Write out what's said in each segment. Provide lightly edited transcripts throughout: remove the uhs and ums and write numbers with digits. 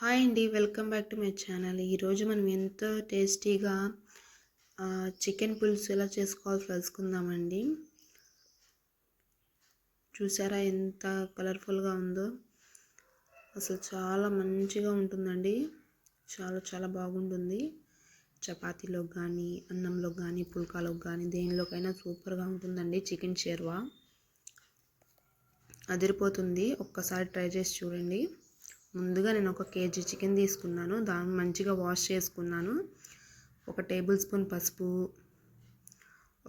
Hi అండి, welcome back to my channel. ఈరోజు మనం ఎంతో టేస్టీగా చికెన్ పులుసు ఎలా చేసుకోవాలో తెలుసుకుందామండి. చూసారా ఎంత కలర్ఫుల్గా ఉందో, అసలు చాలా మంచిగా ఉంటుందండి. చాలా చాలా బాగుంటుంది. చపాతీలో కానీ, అన్నంలో కానీ, పుల్కాలో కానీ, దేనిలోకైనా సూపర్గా ఉంటుందండి. చికెన్ షేర్వా అదిరిపోతుంది. ఒక్కసారి ట్రై చేసి చూడండి. ముందుగా నేను 1 kg చికెన్ తీసుకున్నాను. దాన్ని మంచిగా వాష్ చేసుకున్నాను. 1 టేబుల్ స్పూన్ పసుపు,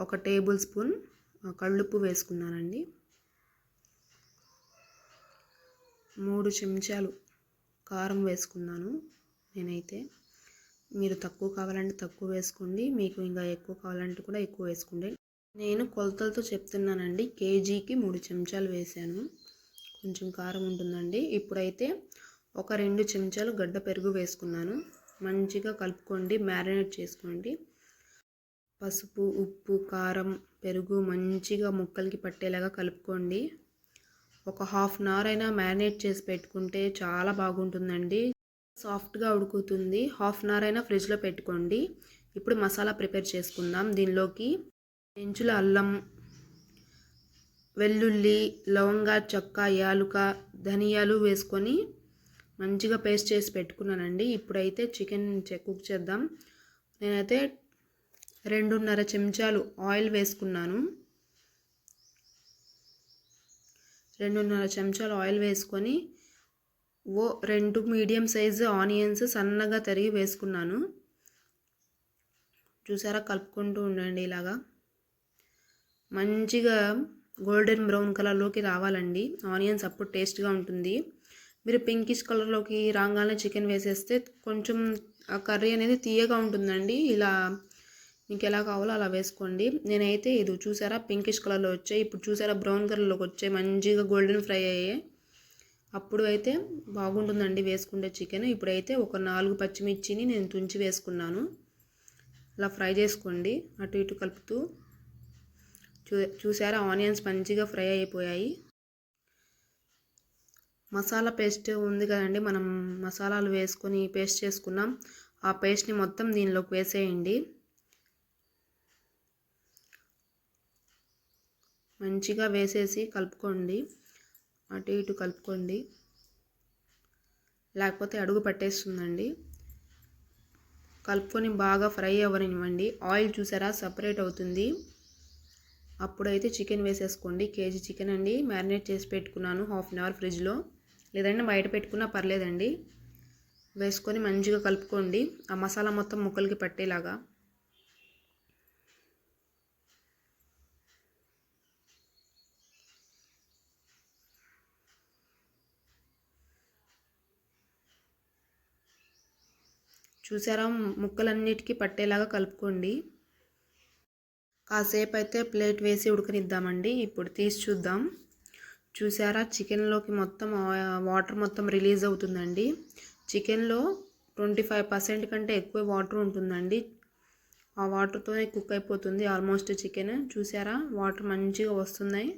1 టేబుల్ స్పూన్ కళ్ళుప్పు వేసుకున్నానండి. 3 చెంచాలు కారం వేసుకున్నాను నేనైతే. మీరు తక్కువ కావాలంటే తక్కువ వేసుకోండి, మీకు ఇంకా ఎక్కువ కావాలంటే కూడా ఎక్కువ వేసుకోండి. నేను కొలతలతో చెప్తున్నానండి. కేజీకి 3 చెంచాలు వేసాను. కొంచెం కారం ఉంటుందండి. ఇప్పుడైతే 2 చెంచాలు గడ్డ పెరుగు వేసుకున్నాను. మంచిగా కలుపుకోండి, మ్యారినేట్ చేసుకోండి. పసుపు, ఉప్పు, కారం, పెరుగు మంచిగా ముక్కలకి పట్టేలాగా కలుపుకోండి. ఒక హాఫ్ అన్ అవర్ అయినా మ్యారినేట్ చేసి పెట్టుకుంటే చాలా బాగుంటుందండి. సాఫ్ట్గా ఉడుకుతుంది. హాఫ్ అన్ అవర్ అయినా ఫ్రిడ్జ్లో పెట్టుకోండి. ఇప్పుడు మసాలా ప్రిపేర్ చేసుకుందాం. దీనిలోకి ఎంచుల అల్లం, వెల్లుల్లి, లవంగ, చెక్క, యాలుక, ధనియాలు వేసుకొని మంచిగా పేస్ట్ చేసి పెట్టుకున్నానండి. ఇప్పుడైతే చికెన్ కుక్ చేద్దాం. నేనైతే 2.5 చెంచాలు ఆయిల్ వేసుకున్నాను. 2.5 చెంచాలు ఆయిల్ వేసుకొని 2 మీడియం సైజు ఆనియన్స్ సన్నగా తరిగి వేసుకున్నాను. చూసారా, కలుపుకుంటూ ఉండండి. ఇలాగా మంచిగా గోల్డెన్ బ్రౌన్ కలర్లోకి రావాలండి ఆనియన్స్, అప్పుడు టేస్ట్గా ఉంటుంది. మీరు పింకిష్ కలర్లోకి రాగానే చికెన్ వేసేస్తే కొంచెం ఆ కర్రీ అనేది తీయగా ఉంటుందండి. ఇలా మీకు ఎలా కావాలో అలా వేసుకోండి. నేనైతే ఇది చూసారా పింకిష్ కలర్లో వచ్చాయి. ఇప్పుడు చూసారా బ్రౌన్ కలర్లోకి వచ్చాయి, మంచిగా గోల్డెన్ ఫ్రై అయ్యాయి. అప్పుడు అయితే బాగుంటుందండి వేసుకుంటే చికెన్. ఇప్పుడైతే ఒక 4 పచ్చిమిర్చిని నేను తుంచి వేసుకున్నాను. అలా ఫ్రై చేసుకోండి, అటు ఇటు కలుపుతూ. చూసారా ఆనియన్స్ మంచిగా ఫ్రై అయిపోయాయి. మసాలా పేస్ట్ ఉంది కదండి, మనం మసాలాలు వేసుకొని పేస్ట్ చేసుకున్నాం. ఆ పేస్ట్ని మొత్తం దీనిలోకి వేసేయండి. మంచిగా వేసేసి కలుపుకోండి, అటు ఇటు కలుపుకోండి, లేకపోతే అడుగు పట్టేస్తుందండి. కలుపుకొని బాగా ఫ్రై అవ్వనివ్వండి. ఆయిల్ చూసారా సపరేట్ అవుతుంది. అప్పుడైతే చికెన్ వేసేసుకోండి. కేజీ చికెన్ అండి, మ్యారినేట్ చేసి పెట్టుకున్నాను హాఫ్ అన్ అవర్ ఫ్రిడ్జ్లో, లేదంటే బయట పెట్టుకున్నా పర్లేదండి. వేసుకొని మంచిగా కలుపుకోండి, ఆ మసాలా మొత్తం ముక్కలకి పట్టేలాగా. చూసారా ముక్కలన్నిటికీ పట్టేలాగా కలుపుకోండి. కాసేపు అయితే ప్లేట్ వేసి ఉడకనిద్దామండి. ఇప్పుడు తీసి చూద్దాం. చూసారా చికెన్లోకి మొత్తం వాటర్ మొత్తం రిలీజ్ అవుతుందండి. చికెన్లో 25% కంటే ఎక్కువ వాటర్ ఉంటుందండి. ఆ వాటర్తోనే కుక్ అయిపోతుంది ఆల్మోస్ట్ చికెన్. చూసారా వాటర్ మంచిగా వస్తున్నాయి.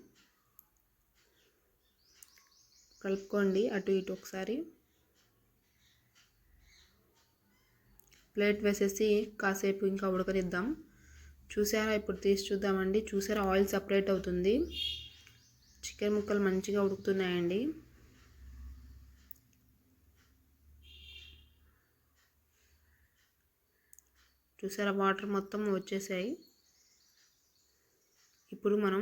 కలుపుకోండి అటు ఇటు ఒకసారి. ప్లేట్ వేసేసి కాసేపు ఇంకా ఉడకనిద్దాం. చూసారా ఇప్పుడు తీసి చూద్దామండి. చూసారా ఆయిల్ సపరేట్ అవుతుంది. చికెన్ ముక్కలు మంచిగా ఉడుకుతున్నాయండి. చూసారా వాటర్ మొత్తం వచ్చేసాయి. ఇప్పుడు మనం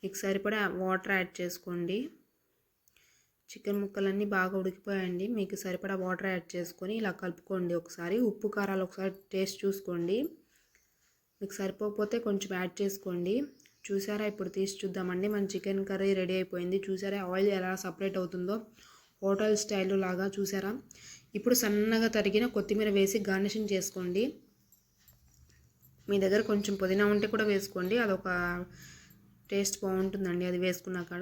మీకు సరిపడా వాటర్ యాడ్ చేసుకోండి. చికెన్ ముక్కలన్నీ బాగా ఉడికిపోయాయండి. మీకు సరిపడా వాటర్ యాడ్ చేసుకొని ఇలా కలుపుకోండి. ఒకసారి ఉప్పు కారాలు ఒకసారి టేస్ట్ చూసుకోండి. మీకు సరిపోకపోతే కొంచెం యాడ్ చేసుకోండి. చూసారా ఇప్పుడు తీసి చూద్దామండి. మన చికెన్ కర్రీ రెడీ అయిపోయింది. చూసారా ఆయిల్ ఎలా సపరేట్ అవుతుందో, హోటల్ స్టైల్లో లాగా. చూసారా ఇప్పుడు సన్నగా తరిగిన కొత్తిమీర వేసి గార్నిషింగ్ చేసుకోండి. మీ దగ్గర కొంచెం పుదీనా ఉంటే కూడా వేసుకోండి, అదొక టేస్ట్ బాగుంటుందండి అది వేసుకున్నాక.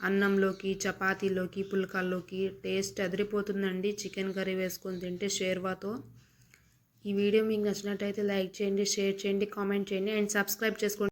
అన్నంలోకి, చపాతీలోకి, పుల్కాల్లోకి టేస్ట్ అదిరిపోతుందండి చికెన్ కర్రీ వేసుకొని తింటే షేర్వాతో. ఈ వీడియో మీకు నచ్చినట్టయితే లైక్ చేయండి, షేర్ చేయండి, కామెంట్ చేయండి అండ్ సబ్స్క్రైబ్ చేసుకోండి.